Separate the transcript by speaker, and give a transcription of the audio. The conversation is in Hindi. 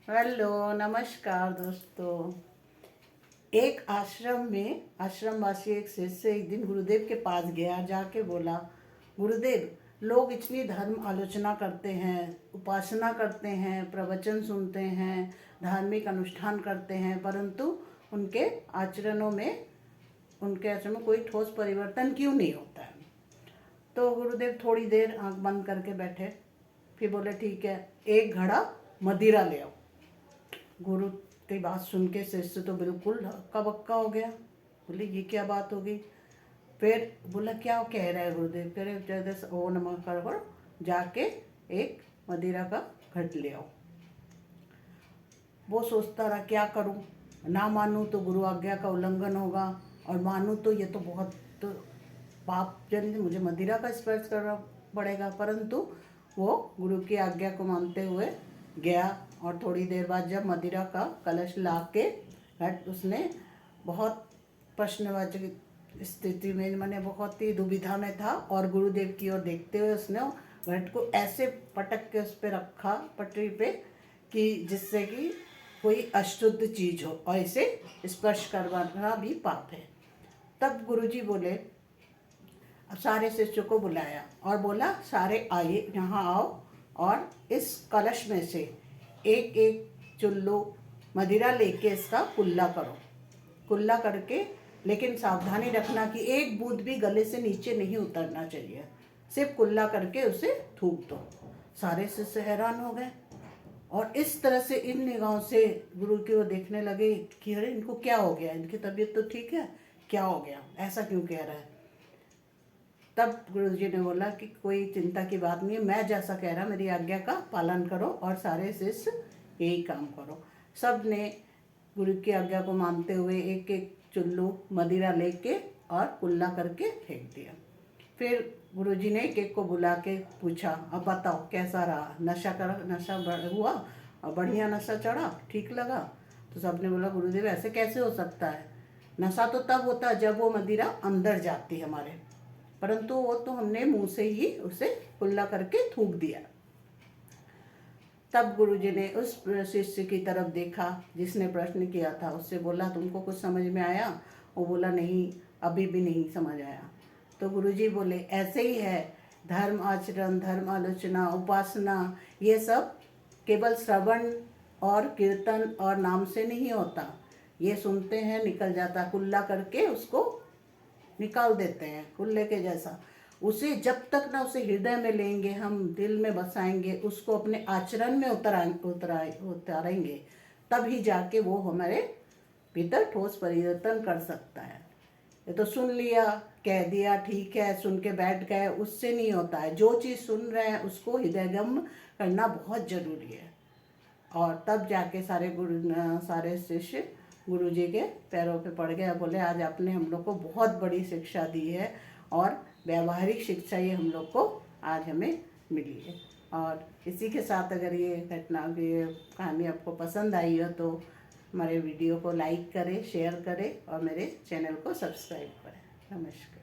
Speaker 1: हेलो, नमस्कार दोस्तों। एक आश्रम में आश्रमवासी एक शिष्य एक दिन गुरुदेव के पास गया। जाके बोला, गुरुदेव, लोग इतनी धर्म आलोचना करते हैं, उपासना करते हैं, प्रवचन सुनते हैं, धार्मिक अनुष्ठान करते हैं, परंतु उनके आचरण में कोई ठोस परिवर्तन क्यों नहीं होता है। तो गुरुदेव थोड़ी देर आंख बंद करके बैठे, फिर बोले, ठीक है, एक घड़ा मदिरा ले आओ। गुरु की बात सुन के शिष्य तो बिल्कुल हक्का बक्का हो गया। बोले, ये क्या बात हो गई। फिर बोला, क्या कह रहा है गुरुदेव। कह रहे, ओ नमः कर जाके एक मदिरा का घट ले आओ। वो सोचता रहा, क्या करूं, ना मानूं तो गुरु आज्ञा का उल्लंघन होगा, और मानूं तो ये तो बहुत पाप जनित, मुझे मदिरा का स्पर्श करना पड़ेगा। परंतु वो गुरु की आज्ञा को मानते हुए गया, और थोड़ी देर बाद जब मदिरा का कलश ला के घट, उसने बहुत प्रश्नवाचक स्थिति में, मैंने बहुत ही दुविधा में था, और गुरुदेव की ओर देखते हुए उसने घट को ऐसे पटक के उस पर रखा पटरी पे कि जिससे कि कोई अशुद्ध चीज हो, और इसे स्पर्श करवाना भी पाप है। तब गुरुजी बोले, अब सारे शिष्यों को बुलाया और बोला, सारे आइए, यहाँ आओ, और इस कलश में से एक एक चुल्लू मदिरा लेके इसका कुल्ला करो। कुल्ला करके, लेकिन सावधानी रखना कि एक बूंद भी गले से नीचे नहीं उतरना चाहिए, सिर्फ कुल्ला करके उसे थूक दो। सारे शिष्य हैरान हो गए, और इस तरह से इन निगाहों से गुरु की ओर देखने लगे कि अरे, इनको क्या हो गया, इनकी तबीयत तो ठीक है, क्या हो गया, ऐसा क्यों कह रहा है। तब गुरुजी ने बोला कि कोई चिंता की बात नहीं है, मैं जैसा कह रहा, मेरी आज्ञा का पालन करो, और सारे शिष्य यही काम करो। सब ने गुरु की आज्ञा को मानते हुए एक एक चुल्लू मदिरा लेके और कुल्ला करके फेंक दिया। फिर गुरुजी ने एक एक को बुला के पूछा, अब बताओ कैसा रहा, नशा हुआ, और बढ़िया नशा चढ़ा, ठीक लगा। तो सबने बोला, गुरुदेव ऐसे कैसे हो सकता है, नशा तो तब होता है जब वो मदिरा अंदर जाती है हमारे, परंतु वो तो हमने मुंह से ही उसे कुल्ला करके थूक दिया। तब गुरुजी ने उस शिष्य की तरफ देखा जिसने प्रश्न किया था, उससे बोला, तुमको कुछ समझ में आया। वो बोला, नहीं, अभी भी नहीं समझ आया। तो गुरुजी बोले, ऐसे ही है, धर्म आचरण, धर्म आलोचना, उपासना, ये सब केवल श्रवण और कीर्तन और नाम से नहीं होता। ये सुनते हैं, निकल जाता, कुल्ला करके उसको निकाल देते हैं, कुल्ले के जैसा। उसे जब तक ना उसे हृदय में लेंगे, हम दिल में बसाएंगे, उसको अपने आचरण में उतारेंगे, तभी जाके वो हमारे भीतर ठोस परिवर्तन कर सकता है। ये तो सुन लिया, कह दिया, ठीक है, सुन के बैठ गए, उससे नहीं होता है। जो चीज़ सुन रहे हैं उसको हृदयगम करना बहुत जरूरी है, और तब जाके सारे शिष्य गुरु जी के पैरों पे पड़ गए। बोले, आज आपने हम लोग को बहुत बड़ी शिक्षा दी है, और व्यावहारिक शिक्षा ये हम लोग को आज हमें मिली है। और इसी के साथ अगर ये कहानी आपको पसंद आई हो तो हमारे वीडियो को लाइक करें, शेयर करें, और मेरे चैनल को सब्सक्राइब करें। नमस्कार।